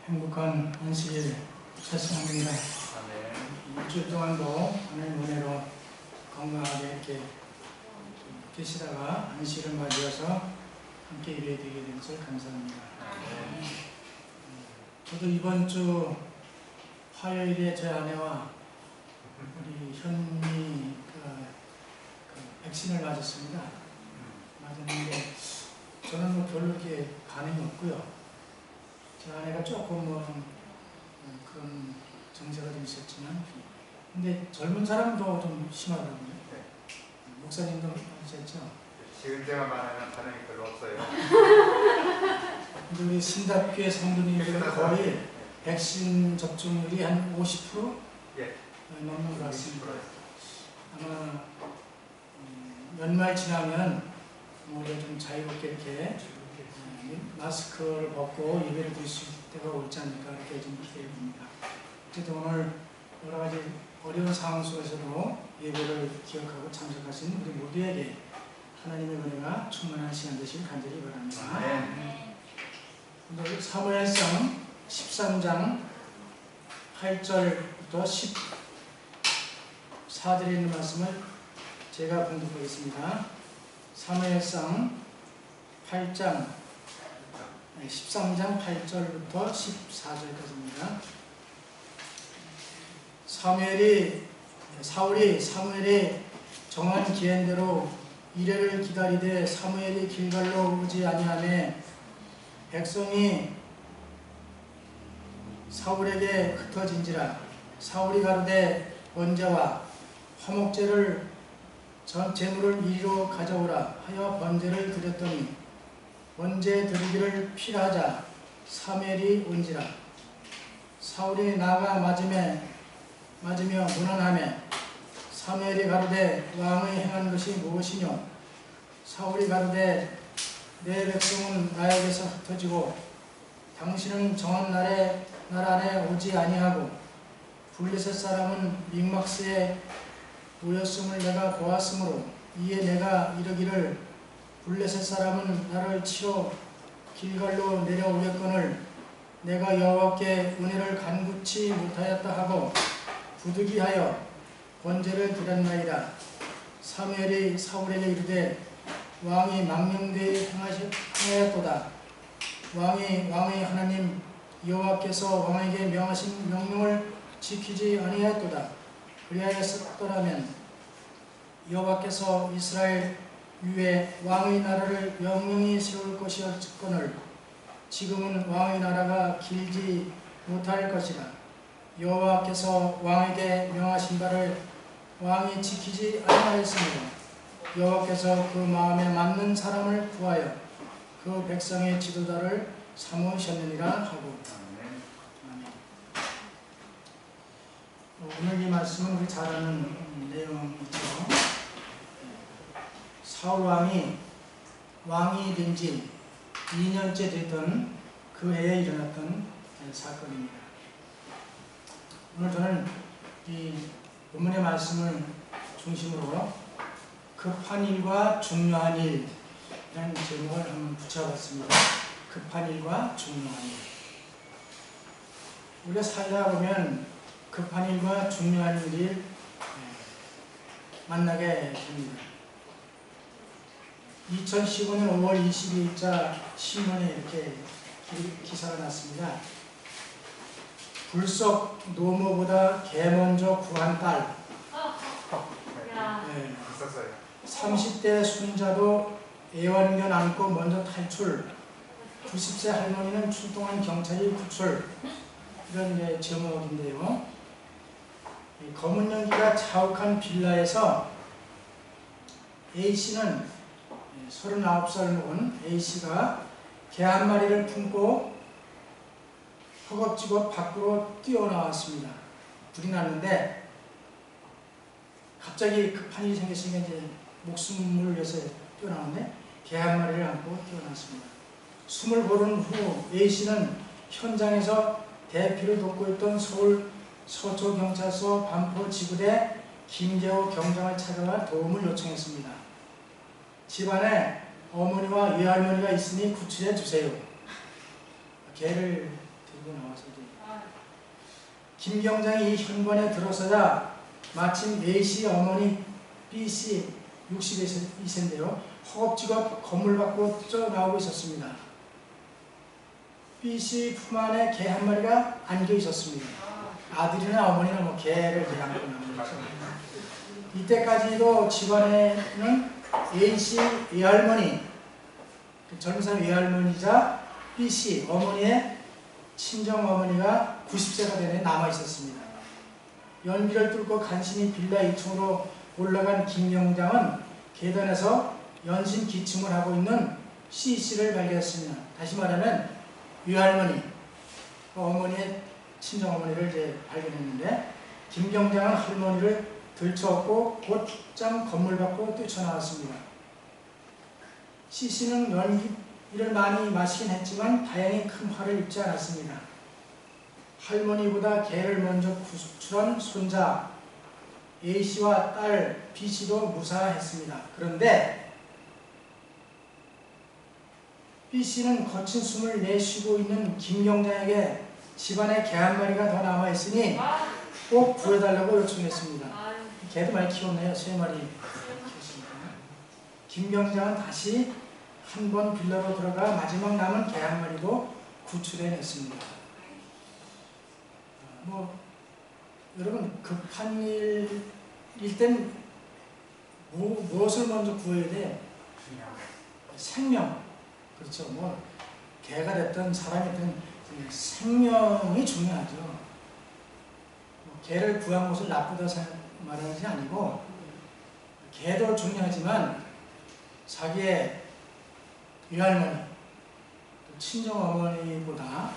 행복한 안식일 되시랍니다. 일주일 동안도 하나님 은혜로 건강하게 이렇게 계시다가 안식일을 맞이해서 함께 예배 드리게 된 것을 감사합니다. 저도 이번 주 화요일에 제 아내와 우리 현미가 백신을 맞았습니다. 맞았는데 저는 뭐 별로 이렇게 반응이 없고요. 제 아내가 조금 그런 증세가 좀 있었지만, 근데 젊은 사람도 좀 심하더라고요. 네. 목사님도 하셨죠? 지금 때만 말하면 반응이 별로 없어요. 근데 우리 신답교회 성도님들은 거의 백신 접종률이 한 50% 예. 넘는 것 같습니다. 아마 연말 지나면 우리가 좀 자유롭게 이렇게 마스크를 벗고 예배를 드릴 수 있을 때가 올지 않을까 이렇게 좀 기대됩니다. 어쨌든 오늘 여러 가지 어려운 상황 속에서도 예배를 기억하고 참석하신 우리 모두에게 하나님의 은혜가 충만한 시간 되시길 간절히 바랍니다. 오늘 사무엘상 13장 8절부터 14절에 있는 말씀을 제가 공독하겠습니다. 사무엘상 8장 13장 8절부터 14절까지입니다. 사울이 사무엘의 정한 기한대로 이레를 기다리되 사무엘이 길갈로 오지 아니하매 백성이 사울에게 흩어진지라. 사울이 가로되 번제와 화목제를 전 제물을 이리로 가져오라 하여 번제를 드렸더니 번제 드리기를 필하자 사무엘이 온지라. 사울이 나가 맞으며 문안하며 사무엘이 가로되 왕의 행한 것이 무엇이뇨? 사울이 가로되 내 백성은 나에게서 흩어지고 당신은 정한 날 안에 오지 아니하고 블레셋 사람은 믹막스에 모였음을 내가 보았으므로 이에 내가 이르기를 블레셋 사람은 나를 치러 길갈로 내려오겠거늘 내가 여호와께 은혜를 간구치 못하였다 하고 부득이하여 번제를 드렸나이다. 사무엘이 사울에게 이르되 왕이 망령되이 행하였도다. 왕의 하나님 여호와께서 왕에게 명하신 명령을 지키지 아니하였도다. 그리하였더라면 여호와께서 이스라엘 위에 왕의 나라를 영영히 세울 것이었거늘 지금은 왕의 나라가 길지 못할 것이라. 여호와께서 왕에게 명하신 바를 왕이 지키지 아니하였으므로 여호와께서 그 마음에 맞는 사람을 구하여 그 백성의 지도자를 삼으셨느니라 하고. 오늘 이 말씀은 우리 잘 아는 내용이죠. 사울 왕이 된 지 2년째 됐던 그 해에 일어났던 사건입니다. 오늘 저는 이 본문의 말씀을 중심으로 급한 일과 중요한 일이라는 제목을 한번 붙여봤습니다. 급한 일과 중요한 일. 우리가 살다 보면 급한 일과 중요한 일을 만나게 됩니다. 2015년 5월 22일자 신문에 이렇게 기사가 났습니다. 불속 노모보다 개 먼저 구한 딸. 30대 순자도 애완견 안고 먼저 탈출. 90세 할머니는 출동한 경찰이 구출. 이런 제목인데요. 검은 연기가 자욱한 빌라에서 A씨는 39살 먹은 A씨가 개 한 마리를 품고 허겁지겁 밖으로 뛰어나왔습니다. 불이 났는데 갑자기 급한 일이 생겼으니까 이제 목숨을 위해서 뛰어나왔는데 개 한 마리를 안고 뛰어났습니다. 숨을 고른 후 A씨는 현장에서 대피를 돕고 있던 서울 서초경찰서 반포지구대 김재호 경장을 찾아와 도움을 요청했습니다. 집안에 어머니와 외할머니가 있으니 구출해 주세요. 개를 들고 나와서 이제 김경장이 이 현관에 들어서자 마침 A씨 어머니 B씨 62세인데요. 허겁지겁 건물 밖으로 뛰어나오고 있었습니다. B씨 품 안에 개 한 마리가 안겨 있었습니다. 아들이나 어머니는 뭐 개를 이렇게 안고 나오는 거죠. 이때까지도 집안에는 A씨 외할머니, 젊은 사람 외할머니자 B씨 어머니의 친정 어머니가 90세가 되네 남아 있었습니다. 연기를 뚫고 간신히 빌라 2층으로 올라간 김경장은 계단에서 연신 기침을 하고 있는 C씨를 발견했습니다. 다시 말하면 외할머니, 어머니의 친정 어머니를 이제 발견했는데 김경장은 할머니를 들쳐업고 곧장 건물 밖으로 뛰쳐나왔습니다. C씨는 연기를 많이 마시긴 했지만 다행히 큰 화를 입지 않았습니다. 할머니보다 개를 먼저 구출한 손자 A씨와 딸 B씨도 무사했습니다. 그런데 B씨는 거친 숨을 내쉬고 있는 김경장에게 집안에 개 한 마리가 더 남아있으니 꼭 구해달라고 요청했습니다. 개도 많이 키웠네요. 3마리 키웠습니다. 김경장은 다시 한 번 빌라로 들어가 마지막 남은 개 한 마리도 구출해냈습니다. 여러분 급한 일일 땐 무엇을 먼저 구해야 돼? 생명. 그렇죠. 개가 됐든 사람이 됐든 생명이 중요하죠. 개를 구한 것을 나쁘다 말하는 것이 아니고 개도 중요하지만 자기의 외할머니, 친정어머니보다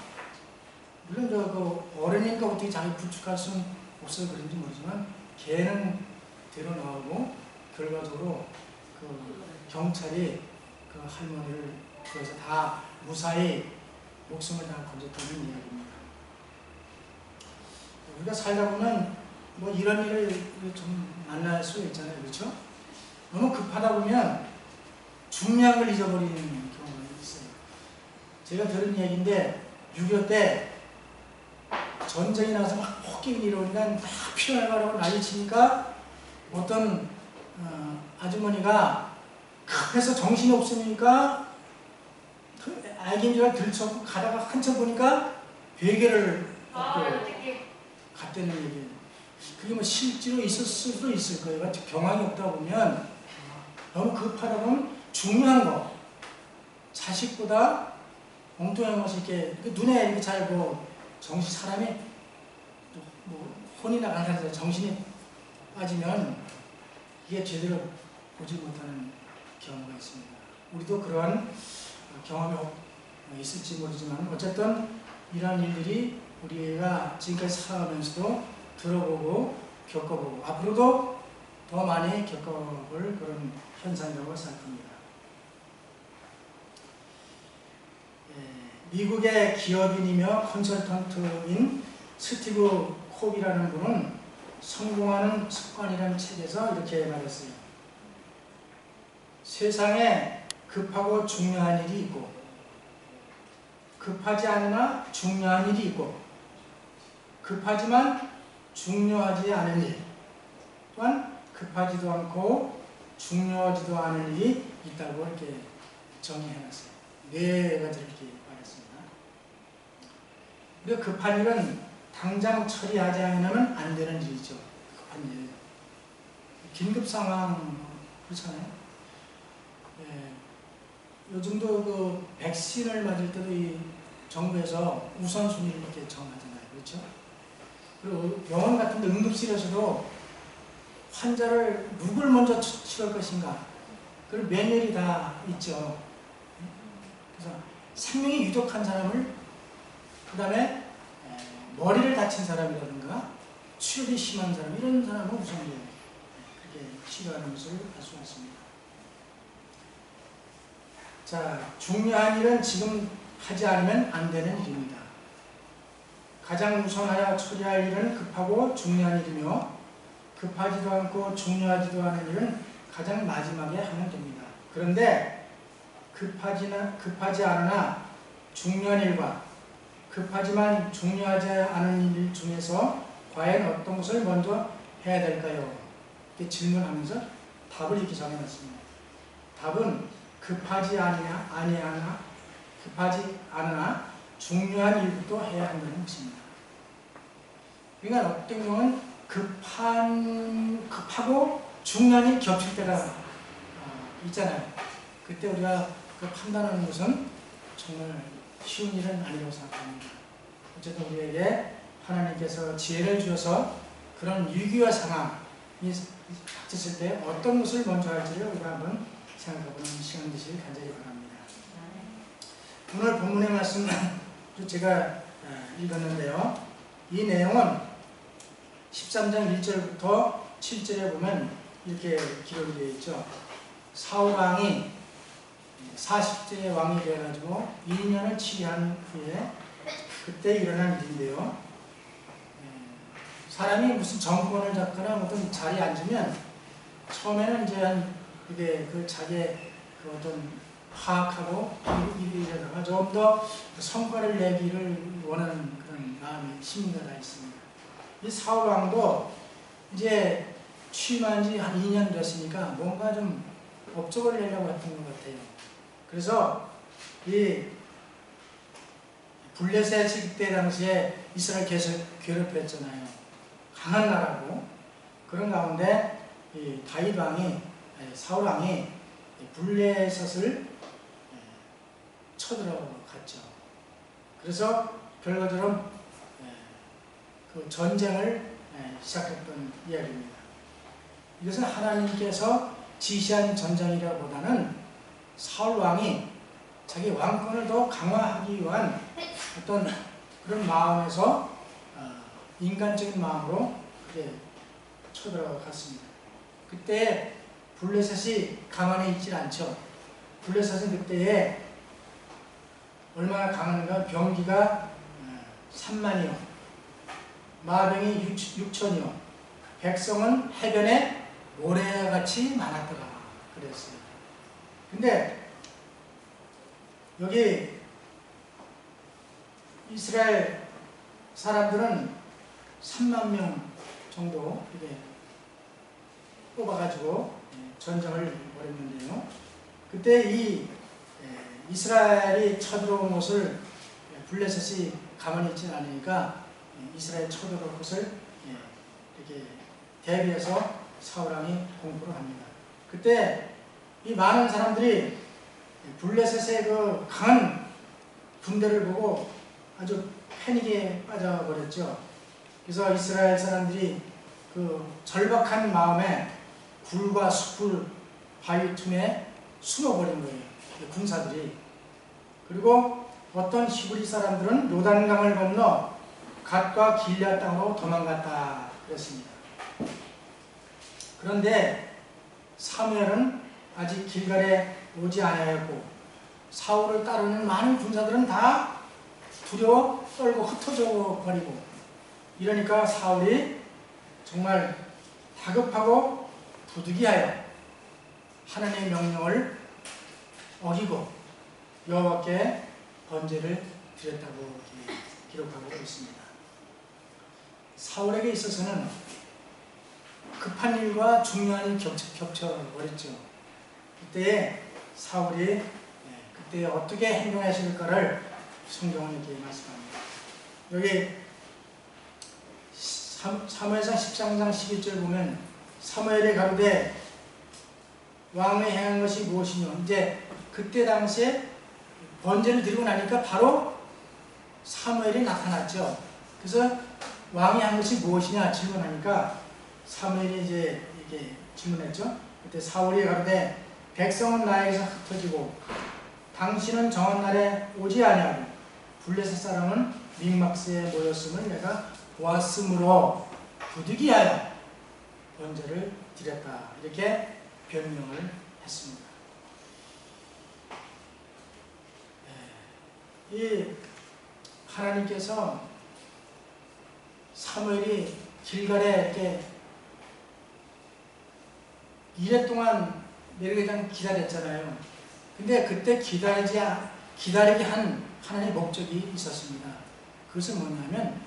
물론 그 어른이니까 어떻게 자기 구축할 수는 없어서 그런지 모르지만 개는 데려 나오고 결과적으로 그 경찰이 그 할머니를 구해서 다 무사히 목숨을 다 건졌다는 이야기입니다. 우리가 살다 보면 이런 일을 좀 만날 수 있잖아요. 그렇죠? 너무 급하다 보면 중요한 걸 잊어버리는 경우가 있어요. 제가 들은 이야기인데 6.25 때 전쟁이 나서 막 폭격이 일어오니까 막 피난가라고 난리치니까 어떤 아주머니가 급해서 정신이 없으니까 알긴 줄 알고 들쳐고 가다가 한참 보니까 베개를 갔다는 얘기예요. 그게 실제로 있었을 수도 있을 거예요. 경황이 없다 보면 너무 급하다 보면 중요한 거 자식보다 엉뚱한 것이 이렇게 눈에 이렇게 잘 사람이 혼이 나가서 정신이 빠지면 이게 제대로 보지 못하는 경우가 있습니다. 우리도 그러한 경험이 있을지 모르지만 어쨌든 이러한 일들이 우리가 지금까지 살아가면서도 들어보고 겪어보고 앞으로도 더 많이 겪어볼 그런 현상이라고 생각합니다. 미국의 기업인이며 컨설턴트인 스티브 콥이라는 분은 성공하는 습관이라는 책에서 이렇게 말했어요. 세상에 급하고 중요한 일이 있고 급하지 않으나 중요한 일이 있고 급하지만 중요하지 않은 일 또한 급하지도 않고 중요하지도 않은 일이 있다고 이렇게 정의해놨어요. 4가지를 이렇게 말했습니다. 우리가 급한 일은 당장 처리하지 않으면 안 되는 일이죠. 급한 일. 긴급 상황 그렇잖아요. 요즘도 그 백신을 맞을 때도 이 정부에서 우선순위를 이렇게 정하잖아요. 그렇죠? 그리고 병원 같은 데 응급실에서도 환자를 누굴 먼저 치료할 것인가 그런 매뉴얼이 다 있죠. 그래서 생명이 유독한 사람을 그 다음에 머리를 다친 사람이라든가 출혈이 심한 사람 이런 사람은 우선 그렇게 치료하는 것을 알 수가 있습니다. 자, 중요한 일은 지금 하지 않으면 안 되는 일입니다. 가장 우선하여 처리할 일은 급하고 중요한 일이며 급하지도 않고 중요하지도 않은 일은 가장 마지막에 하면 됩니다. 그런데 급하지 않으나 중요한 일과 급하지만 중요하지 않은 일 중에서 과연 어떤 것을 먼저 해야 될까요? 이렇게 질문하면서 답을 이렇게 정해놨습니다. 답은 급하지 않으나 중요한 일부터 해야 한다는 것입니다. 그러니까 어떤 경우는 급하고 중요한 일이 겹칠 때가 있잖아요. 그때 우리가 그 판단하는 것은 정말 쉬운 일은 아니라고 생각합니다. 어쨌든 우리에게 하나님께서 지혜를 주셔서 그런 위기와 상황이 닥쳤을 때 어떤 것을 먼저 할지를 우리가 한번 생각해보는 시간 되시길 간절히 바랍니다. 오늘 본문의 말씀 제가 읽었는데요. 이 내용은 13장 1절부터 7절에 보면 이렇게 기록이 되어 있죠. 사울 왕이 40세 왕이 되어가지고 2년을 치리한 후에 그때 일어난 일인데요. 사람이 무슨 정권을 잡거나 어떤 자리에 앉으면 처음에는 이제 이게 그 자기의 그 어떤 파악하고 이러다가 좀 더 성과를 내기를 원하는 그런 마음이 심리가 다 있습니다. 이 사울 왕도 이제 취임한 지 한 2년 됐으니까 뭔가 좀 업적을 내려고 했던 것 같아요. 그래서 이 블레셋이 그때 당시에 이스라엘 계속 괴롭혔잖아요. 강한 나라고. 그런 가운데 이 다윗 왕이, 사울 왕이 블레셋을 쳐들어갔죠. 그래서 결과적으로 그 전쟁을 시작했던 이야기입니다. 이것은 하나님께서 지시한 전쟁이라보다는 사울 왕이 자기 왕권을 더 강화하기 위한 어떤 그런 마음에서 인간적인 마음으로 그렇게 쳐들어갔습니다. 그때 블레셋이 가만히 있질 않죠. 블레셋은 그때에 얼마나 강한가 병기가 3만이요, 마병이 6천이요, 백성은 해변에 모래같이 많았더라 그랬어요. 근데 여기 이스라엘 사람들은 3만 명 정도 이렇게 뽑아가지고 전쟁을 벌였는데요. 그때 이 이스라엘이 쳐들어온 것을 블레셋이 가만히 있지 않으니까 이스라엘 쳐들어올 것을 이렇게 대비해서 사울 왕이 공포를 합니다. 그때 이 많은 사람들이 블레셋의 그 강한 군대를 보고 아주 패닉에 빠져버렸죠. 그래서 이스라엘 사람들이 그 절박한 마음에 굴과 숲을 바위 틈에 숨어버린 거예요. 군사들이. 그리고 어떤 히브리 사람들은 요단강을 건너 갓과 길앗 땅으로 도망갔다 그랬습니다. 그런데 사무엘은 아직 길갈에 오지 아니하였고 사울을 따르는 많은 군사들은 다 두려워 떨고 흩어져 버리고, 이러니까 사울이 정말 다급하고 부득이하여 하나님의 명령을 어기고 여호와께 번제를 드렸다고 기록하고 있습니다. 사울에게 있어서는 급한 일과 중요한 일이 겹쳐버렸죠. 그때에 사울이 그때 어떻게 행동하실까를 성경은 이렇게 말씀합니다. 여기 사무엘상 13장 11절 보면 사무엘이 가로되 왕의 행한 것이 무엇이뇨. 이제 그때 당시에 번제를 드리고 나니까 바로 사무엘이 나타났죠. 그래서 왕이 한 것이 무엇이냐 질문하니까 사무엘이 이제 이렇게 질문했죠. 그때 사울이 가로되 백성은 나에게서 흩어지고 당신은 정한 날에 오지 아니하고 블레셋 사람은 믹막스에 모였음을 내가 보았으므로 부득이하여 번제를 드렸다. 이렇게 변명을 했습니다. 이 하나님께서 사무엘이 길갈에 이렇게 2년 동안 메르게장 기다렸잖아요. 근데 그때 기다리게 한 하나님의 목적이 있었습니다. 그것은 뭐냐면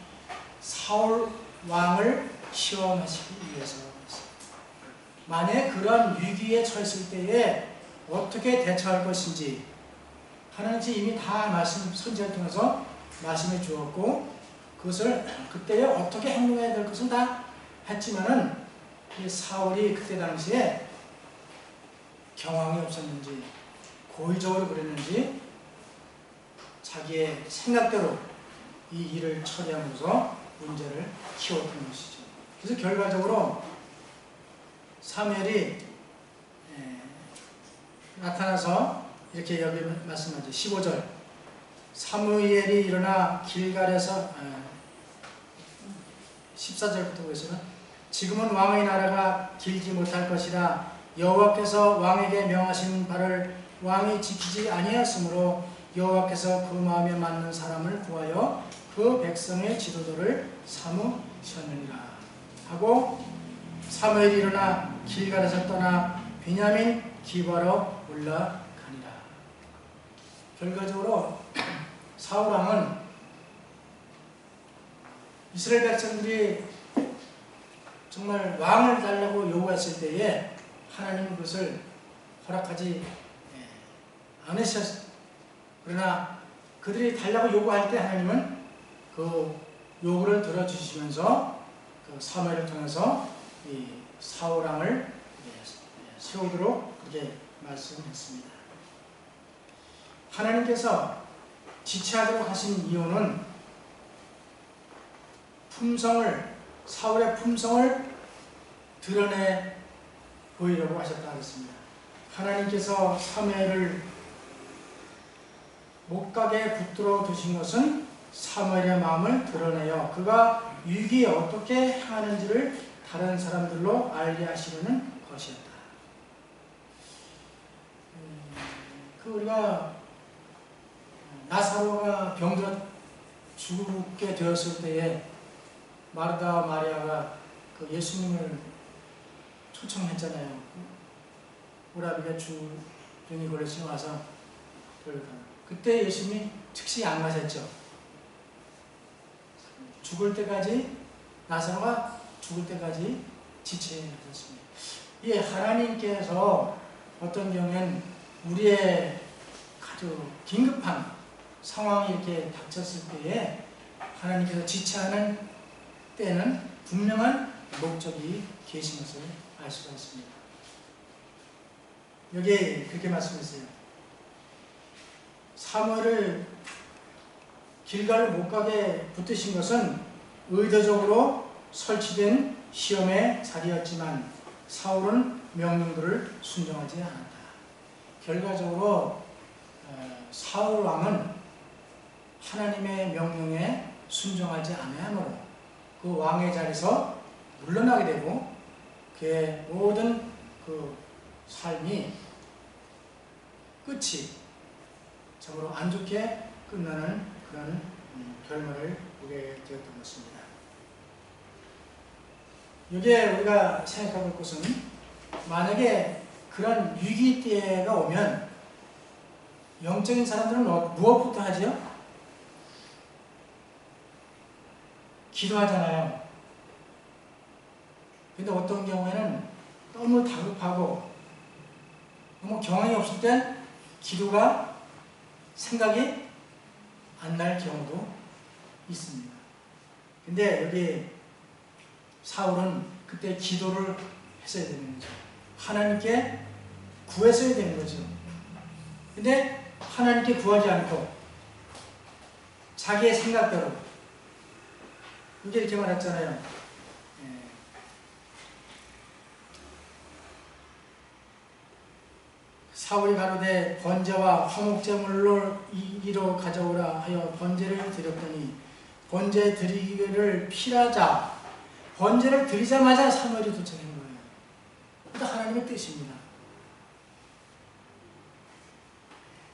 사울 왕을 시험하시기 위해서. 만약에 그런 위기에 처했을 때에 어떻게 대처할 것인지 하나님께서 이미 다 선지자를 통해서 말씀해 주었고, 그것을 그때에 어떻게 행동해야 될 것은 다 했지만은 이 사울이 그때 당시에 경황이 없었는지 고의적으로 그랬는지 자기의 생각대로 이 일을 처리함으로써 문제를 키웠던 것이죠. 그래서 결과적으로 사무엘이 나타나서 이렇게 여기 말씀하죠. 15절 사무엘이 일어나 길갈에서 14절부터 보겠습니다. 지금은 왕의 나라가 길지 못할 것이라 여호와께서 왕에게 명하신 바를 왕이 지키지 아니하였으므로 여호와께서 그 마음에 맞는 사람을 구하여 그 백성의 지도자를 삼으셨느니라 하고, 사무엘이 일어나 길갈에서 떠나 베냐민 기브아로 올라가니라. 결과적으로 사울 왕은 이스라엘 백성들이 정말 왕을 달라고 요구했을 때에 하나님은 그것을 허락하지 않으셨어요. 그러나 그들이 달라고 요구할 때 하나님은 그 요구를 들어주시면서 그 사무엘을 통해서 이 사울 왕을 세우도록 그렇게 말씀했습니다. 하나님께서 지체하도록 하신 이유는 사울의 품성을 드러내 보이려고 하셨다 하겠습니다. 하나님께서 사무엘을 목각에 붙들어 두신 것은 사무엘의 마음을 드러내어 그가 위기에 어떻게 행하는지를 다른 사람들로 알게 하시려는 것이었다. 우리가 나사로가 병들어 죽게 되었을 때에 마르다와 마리아가 그 예수님을 초청했잖아요. 오라비가 주병이 걸렸으니 와서 그때 예수님이 즉시 안 가셨죠. 죽을 때까지, 나사로가 죽을 때까지 지체하셨습니다. 이 하나님께서 어떤 경우엔 우리의 아주 긴급한 상황이 이렇게 닥쳤을 때에 하나님께서 지체하는 때는 분명한 목적이 계신 것을 알 수가 있습니다. 여기에 그렇게 말씀했어요. 사무엘을 길갈 목각에 붙으신 것은 의도적으로 설치된 시험의 자리였지만 사울은 명령들을 순종하지 않았다. 결과적으로 사울 왕은 하나님의 명령에 순종하지 아니함으로 그 왕의 자리에서 물러나게 되고 그의 모든 그 삶이 끝이 참으로 안 좋게 끝나는 그런 결말을 보게 되었던 것입니다. 여기에 우리가 생각해 볼 것은, 만약에 그런 위기 때가 오면 영적인 사람들은 무엇부터 하죠? 기도하잖아요. 근데 어떤 경우에는 너무 다급하고 너무 경황이 없을 땐 기도가 생각이 안 날 경우도 있습니다. 근데 여기 사울은 그때 기도를 했어야 되는 거죠. 하나님께 구했어야 되는 거죠. 근데 하나님께 구하지 않고 자기의 생각대로, 이게 이렇게 말했잖아요. 사울이 가로되 번제와 화목제물로 이리로 가져오라 하여 번제를 드렸더니 번제 드리기를 필하자, 번제를 드리자마자 사무엘이 도착한 거예요. 그것도 하나님의 뜻입니다.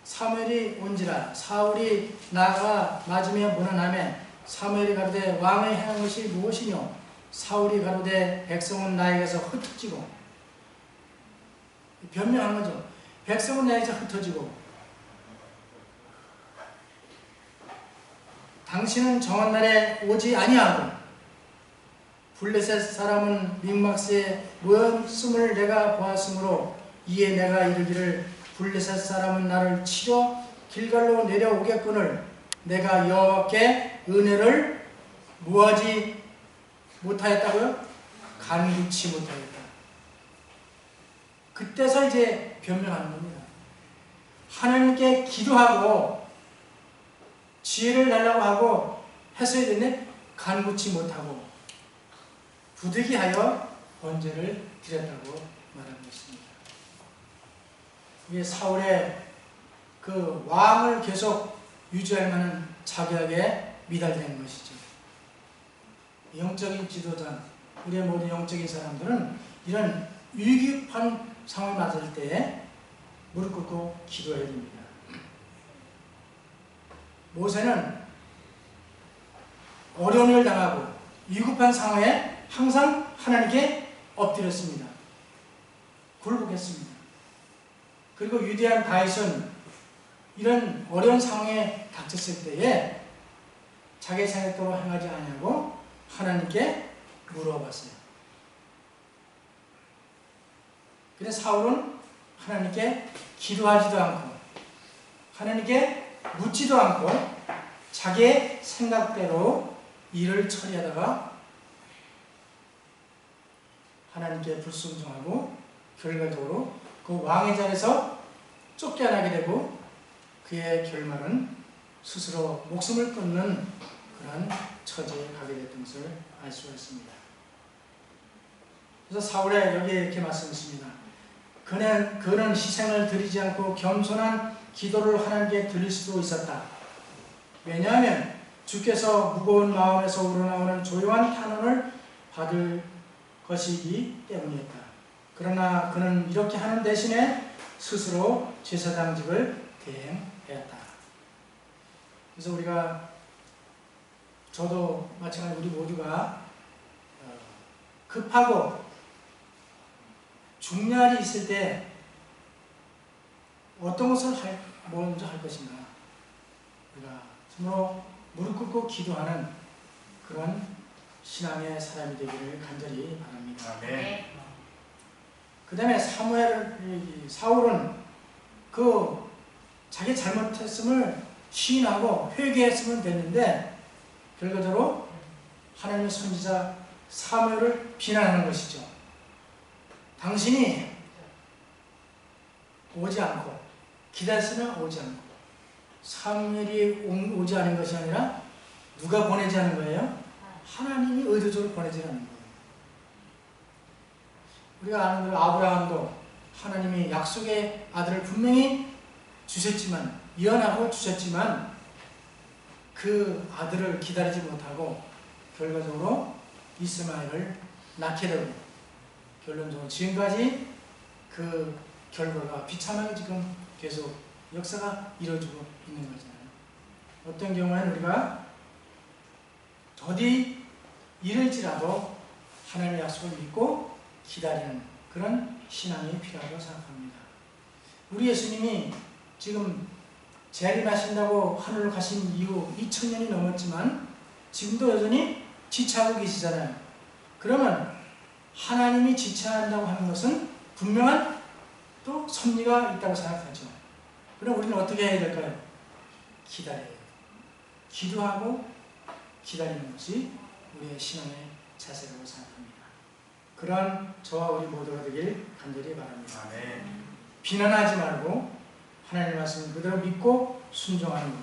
사무엘이 온지라 사울이 나가 맞으며 문안하매 사무엘이 가로되 왕의 행한 것이 무엇이뇨? 사울이 가로되 백성은 나에게서 흩어지고, 변명한 거죠. 백성은 나에게서 흩어지고 당신은 정한 날에 오지 아니하고 블레셋 사람은 믹마스에 모였음을 내가 보았으므로 이에 내가 이르기를 블레셋 사람은 나를 치러 길갈로 내려오겠거늘 내가 여호와께 은혜를 뭐하지 못하였다고요? 간구치 못하였다. 그때서 이제 변명하는 겁니다. 하나님께 기도하고 지혜를 달라고 하고 했어야 되는데 간구치 못하고 부득이하여 번제를 드렸다고 말하고 있습니다. 이게 사울의 그 왕을 계속 유지할 만한 자격에 미달되는 것이죠. 영적인 지도자, 우리의 모든 영적인 사람들은 이런 위급한 상황이 맞을 때 무릎 꿇고 기도해야 됩니다. 모세는 어려운 일을 당하고 위급한 상황에 항상 하나님께 엎드렸습니다. 굴복했습니다. 그리고 위대한 다윗은 이런 어려운 상황에 닥쳤을 때에 자기 생각대로 행하지 아니하고 하나님께 물어봤어요. 근데 사울은 하나님께 기도하지도 않고 하나님께 묻지도 않고 자기의 생각대로 일을 처리하다가 하나님께 불순종하고 결과적으로 그 왕의 자리에서 쫓겨나게 되고 그의 결말은 스스로 목숨을 끊는 그런 처지에 가게 됐던 것을 알 수가 있습니다. 그래서 사울의 여기에 이렇게 말씀했습니다. 그는 희생을 드리지 않고 겸손한 기도를 하나님께 드릴 수도 있었다. 왜냐하면 주께서 무거운 마음에서 우러나오는 조용한 탄원을 받을 것이기 때문이었다. 그러나 그는 이렇게 하는 대신에 스스로 제사장직을 대행하였다. 그래서 우리가 저도 마찬가지로 우리 모두가 급하고 중요한 일이 있을 때 어떤 것을 먼저 할 것인가, 우리가 정말로 무릎 꿇고 기도하는 그런 신앙의 사람이 되기를 간절히 바랍니다. 네. 그 다음에 사울은 그 자기 잘못했음을 시인하고 회개했으면 됐는데 결과적으로 하나님의 선지자 사무엘을 비난하는 것이죠. 당신이 오지 않고 기다렸으나 오지 않고 사무엘이 오지 않은 것이 아니라 누가 보내지 않은 거예요? 하나님이 의도적으로 보내지 않은 거예요. 우리가 아는 대로 아브라함도 하나님이 약속의 아들을 분명히 주셨지만 예언하고 주셨지만 그 아들을 기다리지 못하고 결과적으로 이스마엘을 낳게 되고 결론적으로 지금까지 그 결과가 비참하게 지금 계속 역사가 이루어지고 있는 거잖아요. 어떤 경우에는 우리가 더디 이를지라도 하나님의 약속을 믿고 기다리는 그런 신앙이 필요하다고 생각합니다. 우리 예수님이 지금 재림하신다고 하늘로 가신 이후 2000년이 넘었지만 지금도 여전히 지체하고 계시잖아요. 그러면 하나님이 지체한다고 하는 것은 분명한 또 섭리가 있다고 생각하죠. 그럼 우리는 어떻게 해야 될까요? 기다려야 돼요. 기도하고 기다리는 것이 우리의 신앙의 자세라고 생각합니다. 그런 저와 우리 모두가 되길 간절히 바랍니다. 네. 비난하지 말고 하나님의 말씀을 그대로 믿고 순종하는 것,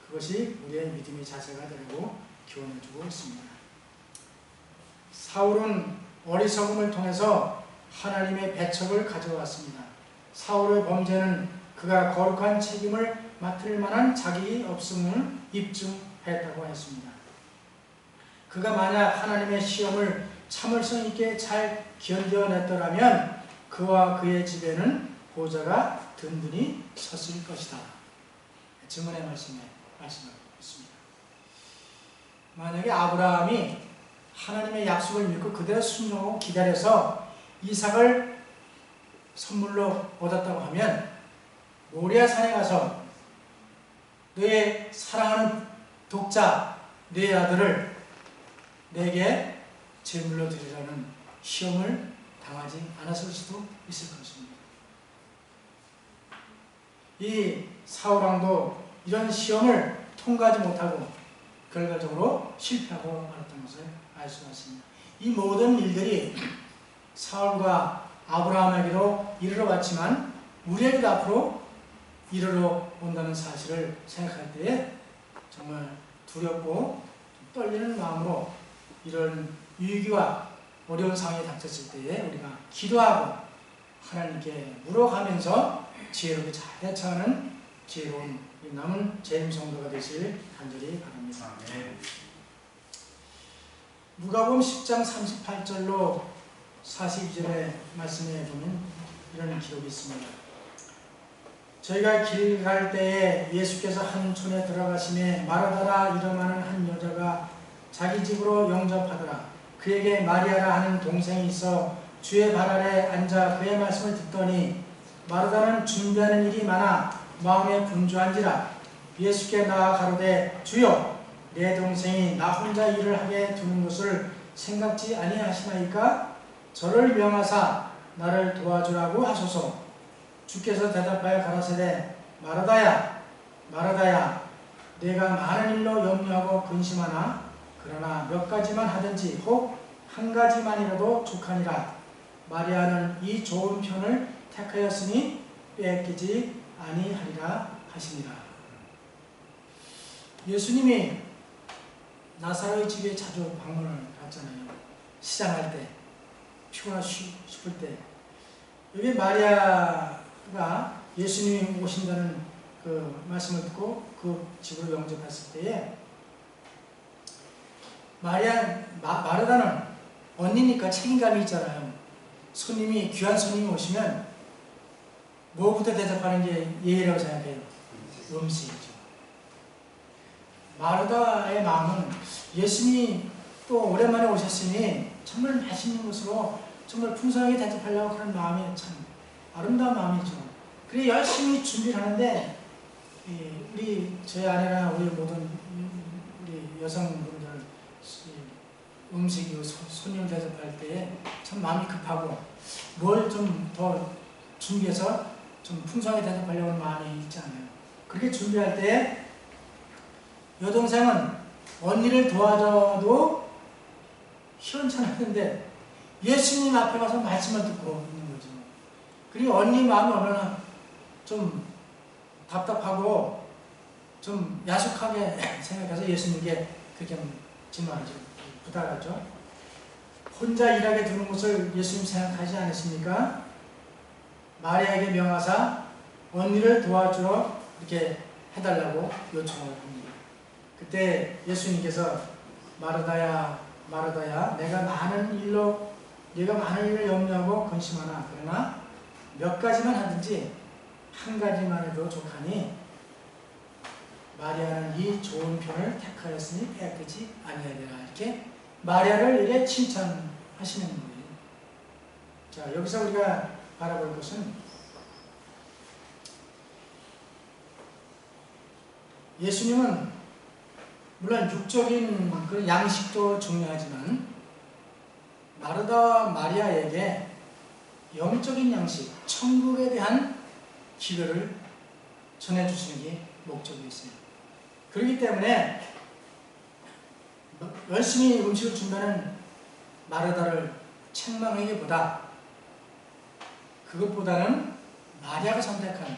그것이 우리의 믿음의 자세가 되고 교훈을 주고 있습니다. 사울은 어리석음을 통해서 하나님의 배척을 가져왔습니다. 사울의 범죄는 그가 거룩한 책임을 맡을 만한 자격이 없음을 입증했다고 했습니다. 그가 만약 하나님의 시험을 참을성 있게 잘 견뎌냈더라면 그와 그의 집에는 보좌가 든든히 섰을 것이다. 증언의 말씀에 말씀하고 있습니다. 만약에 아브라함이 하나님의 약속을 믿고 그대로 순종하고 기다려서 이삭을 선물로 얻었다고 하면 모리아 산에 가서 너의 사랑하는 독자 네 아들을 내게 제물로 드리라는 시험을 당하지 않았을 수도 있을 것입니다. 이 사울왕도 이런 시험을 통과하지 못하고 결과적으로 실패하고 말았던 것을 알 수가 있습니다. 이 모든 일들이 사울과 아브라함에게도 이르러 왔지만 우리에게도 앞으로 이르러 온다는 사실을 생각할 때에 정말 두렵고 떨리는 마음으로 이런 위기와 어려운 상황이 닥쳤을 때에 우리가 기도하고 하나님께 물어가면서 지혜롭게 잘 대처하는 지혜로운 남은 재림 성도가 되시길 간절히 바랍니다. 누가복음 10장 38절로 42절의 말씀에 보면 이런 기록이 있습니다. 저희가 길 갈 때에 예수께서 한 촌에 들어가시매 마르다라 이름하는 한 여자가 자기 집으로 영접하더라. 그에게 마리아라 하는 동생이 있어 주의 발 아래 앉아 그의 말씀을 듣더니 마르다는 준비하는 일이 많아 마음에 분주한지라. 예수께 나아 가로되 주여 내 동생이 나 혼자 일을 하게 두는 것을 생각지 아니하시나이까? 저를 명하사 나를 도와주라고 하소서. 주께서 대답하여 가라사대 마르다야 마르다야 내가 많은 일로 염려하고 근심하나 그러나 몇 가지만 하든지 혹 한 가지만이라도 족하니라. 마리아는 이 좋은 편을 택하였으니 빼앗기지 아니하리라 하시니라. 예수님이 나사로의 집에 자주 방문을 갔잖아요. 시장할 때, 피곤하고 싶을 때. 여기 마리아가 예수님이 오신다는 그 말씀을 듣고 그 집으로 영접했을 때에 마르다는 언니니까 책임감이 있잖아요. 귀한 손님이 오시면 뭐부터 대접하는 게 예의라고 생각해요? 음식이죠. 마르다의 마음은 예수님이 또 오랜만에 오셨으니 정말 맛있는 것으로 정말 풍성하게 대접하려고 그런 마음이 참 아름다운 마음이죠. 그래 열심히 준비를 하는데 저희 아내나 우리 모든 우리 여성분들 음식 손님을 대접할 때에 참 마음이 급하고 뭘 좀 더 준비해서 좀 풍성하게 대접하려고 하는 마음이 있지 않아요. 그렇게 준비할 때 여동생은 언니를 도와줘도 시원찮았는데 예수님 앞에 가서 말씀을 듣고 있는 거죠. 그리고 언니 마음이 얼마나 좀 답답하고 좀 야속하게 생각해서 예수님께 그렇게 질문하죠. 부탁하죠. 혼자 일하게 두는 것을 예수님 생각하지 않으십니까? 마리아에게 명하사 언니를 도와주러 이렇게 해달라고 요청을 합니다. 그때 예수님께서 마르다야 마르다야 네가 많은 일을 염려하고 근심하나 그러나 몇 가지만 하든지 한 가지만 해도 족하니 마리아는 이 좋은 편을 택하였으니 빼앗기지 아니하리라. 이렇게 마리아를 이렇게 칭찬하시는 거예요. 자, 여기서 우리가 바라볼 것은 예수님은 물론 육적인 그런 양식도 중요하지만 마르다와 마리아에게 영적인 양식, 천국에 대한 기별을 전해주시는 게 목적이 있어요. 그렇기 때문에 열심히 음식을 준다는 마르다를 책망하기보다 그것보다는 마리아가 선택한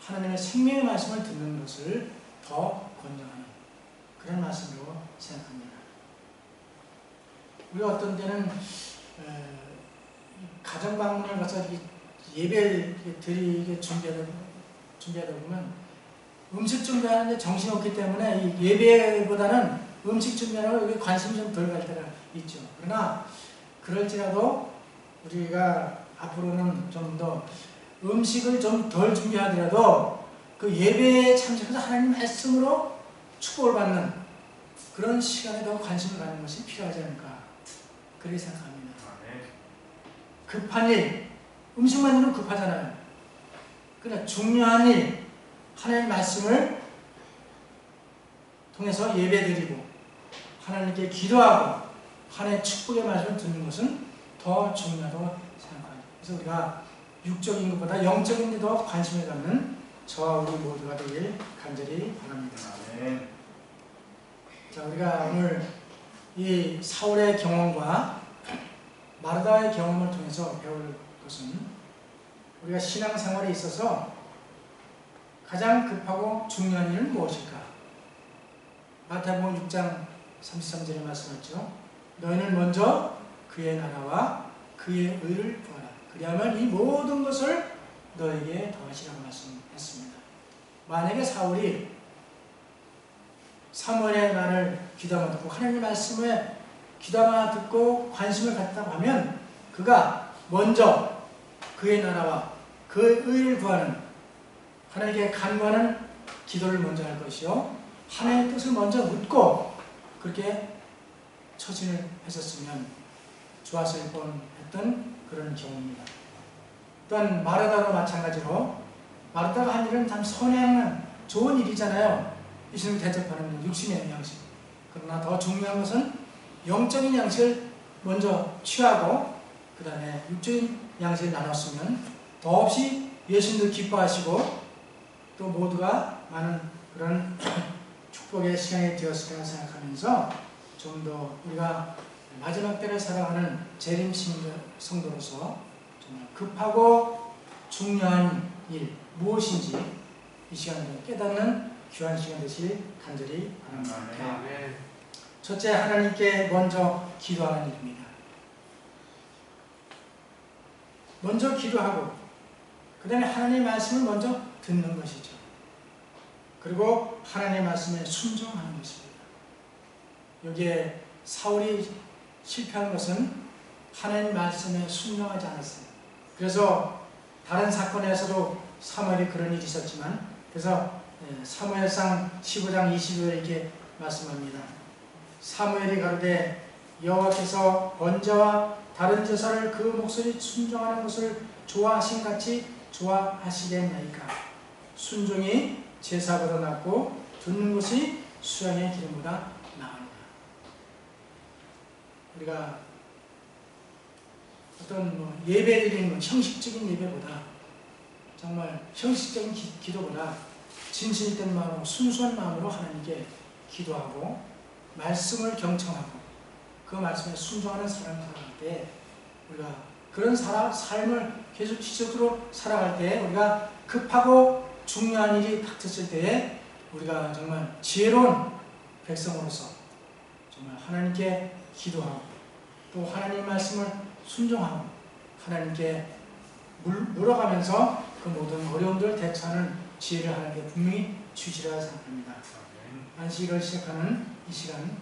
하나님의 생명의 말씀을 듣는 것을 더 권장하는 그런 말씀으로 생각합니다. 우리가 어떤 때는 가정 방문을 가서 예배를 드리게 준비하다 보면 음식 준비하는데 정신이 없기 때문에 이 예배보다는 음식 준비하는 데 관심이 좀 덜 갈 때가 있죠. 그러나 그럴지라도 우리가 앞으로는 좀 더 음식을 좀 덜 준비하더라도 그 예배에 참석해서 하나님 말씀으로 축복을 받는 그런 시간에 더 관심을 갖는 것이 필요하지 않을까 그렇게 생각합니다. 급한 일, 음식만 해도 급하잖아요. 그러나 중요한 일, 하나님의 말씀을 통해서 예배드리고 하나님께 기도하고 하나님의 축복의 말씀을 듣는 것은 더 중요하다고 생각합니다. 그래서 우리가 육적인 것보다 영적인 데 더 관심을 갖는 저와 우리 모두가 되길 간절히 바랍니다. 아멘. 자, 우리가 오늘 이 사울의 경험과 마르다의 경험을 통해서 배울 것은 우리가 신앙생활에 있어서 가장 급하고 중요한 일은 무엇일까? 마태복음 6장 33절에 말씀하죠. 너희는 먼저 그의 나라와 그의 의를 구하라. 그리하면 이 모든 것을 너에게 더하시라고 말씀했습니다. 만약에 사울이 사무엘의 말을 귀담아 듣고 하나님의 말씀에 귀담아 듣고 관심을 갖다고 하면 그가 먼저 그의 나라와 그의 의를 구하는 하나님께 간구하는 기도를 먼저 할 것이요 하나님의 뜻을 먼저 묻고 그렇게 처신을 했었으면 좋았을 뻔했던 그런 경우입니다. 또한 마르다도 마찬가지로 마르다가 한 일은 참 선행한 좋은 일이잖아요. 예수님 대접하는 육신의 양식. 그러나 더 중요한 것은 영적인 양식을 먼저 취하고 그 다음에 육적인 양식을 나눴으면 더없이 예수님도 기뻐하시고 또 모두가 많은 그런 축복의 시간이 되었을까 생각하면서 좀 더 우리가 마지막 때를 살아가는 재림 성도로서 정말 급하고 중요한 일 무엇인지 이 시간을 깨닫는 귀한 시간 되실 간절히 바랍니다. 첫째, 하나님께 먼저 기도하는 일입니다. 먼저 기도하고 그 다음에 하나님의 말씀을 먼저 듣는 것이죠. 그리고 하나님의 말씀에 순종하는 것입니다. 여기에 사울이 실패한 것은 하나님의 말씀에 순종하지 않았어요. 그래서 다른 사건에서도 사무엘이 그런 일이 있었지만 그래서 사무엘상 15장 20절에 이렇게 말씀합니다. 사무엘이 가로되 여호와께서 번제와 다른 제사를 그 목소리 순종하는 것을 좋아하신 같이 좋아하시겠나이까. 순종이 제사보다 낫고 듣는 것이 수양의 기름보다 나으니라. 우리가 어떤 예배 드리는 형식적인 예배보다 정말 형식적인 기도보다 진실된 마음으로 순수한 마음으로 하나님께 기도하고 말씀을 경청하고 그 말씀에 순종하는 사람을 살아갈 때 우리가 그런 삶을 계속 지속적으로 살아갈 때 우리가 급하고 중요한 일이 닥쳤을 때에 우리가 정말 지혜로운 백성으로서 정말 하나님께 기도하고 또 하나님 말씀을 순종하고 하나님께 물어가면서 그 모든 어려움들을 대처하는 지혜를 하나님께 분명히 주시리라 생각합니다. 안식일을 시작하는 이 시간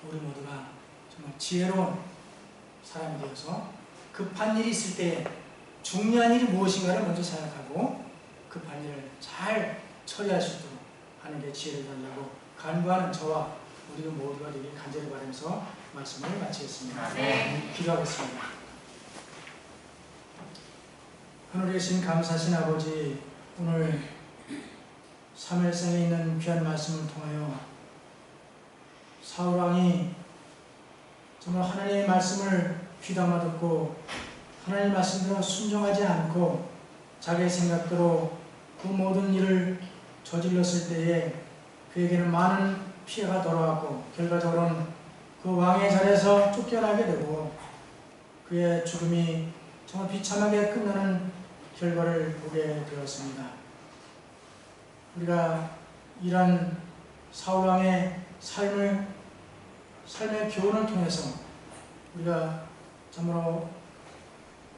우리 모두가 정말 지혜로운 사람이 되어서 급한 일이 있을 때에 중요한 일이 무엇인가를 먼저 생각하고 급한 일을 잘 처리할 수 있도록 하나님께 지혜를 달라고 간구하는 저와 우리 모두가 되길 간절히 바라면서 말씀을 마치겠습니다. 기도하겠습니다. 하늘에 계신 감사하신 아버지, 오늘 사무엘상에 있는 귀한 말씀을 통하여 사울왕이 정말 하나님의 말씀을 귀담아 듣고 하나님의 말씀대로 순종하지 않고 자기의 생각대로 그 모든 일을 저질렀을 때에 그에게는 많은 피해가 돌아왔고 결과적으로는 그 왕의 자리에서 쫓겨나게 되고 그의 죽음이 정말 비참하게 끝나는 결과를 보게 되었습니다. 우리가 이런 사울왕의 삶의 교훈을 통해서 우리가 참으로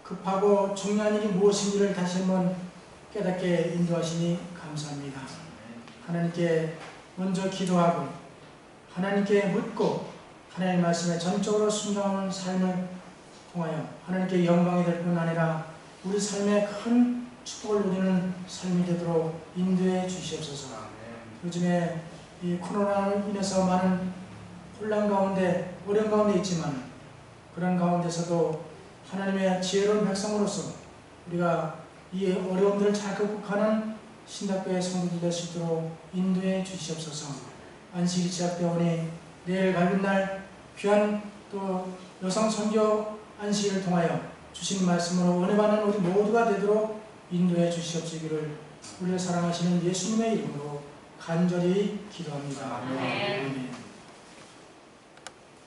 급하고 중요한 일이 무엇인지를 다시 한번 깨닫게 인도하시니 감사합니다. 하나님께 먼저 기도하고 하나님께 묻고 하나님의 말씀에 전적으로 순종하는 삶을 통하여 하나님께 영광이 될 뿐 아니라 우리 삶에 큰 축복을 누리는 삶이 되도록 인도해 주시옵소서. 요즘에 이 코로나로 인해서 많은 혼란 가운데 어려운 가운데 있지만 그런 가운데서도 하나님의 지혜로운 백성으로서 우리가 이 어려움들을 잘 극복하는 신학교의 성도들 될 수 있도록 인도해 주시옵소서. 안식일이 시작되오니 내일 밝은 날 귀한 또 여성 선교 안식일을 통하여 주신 말씀으로 은혜 받는 우리 모두가 되도록 인도해 주시옵시기를 우리를 사랑하시는 예수님의 이름으로 간절히 기도합니다. 아멘.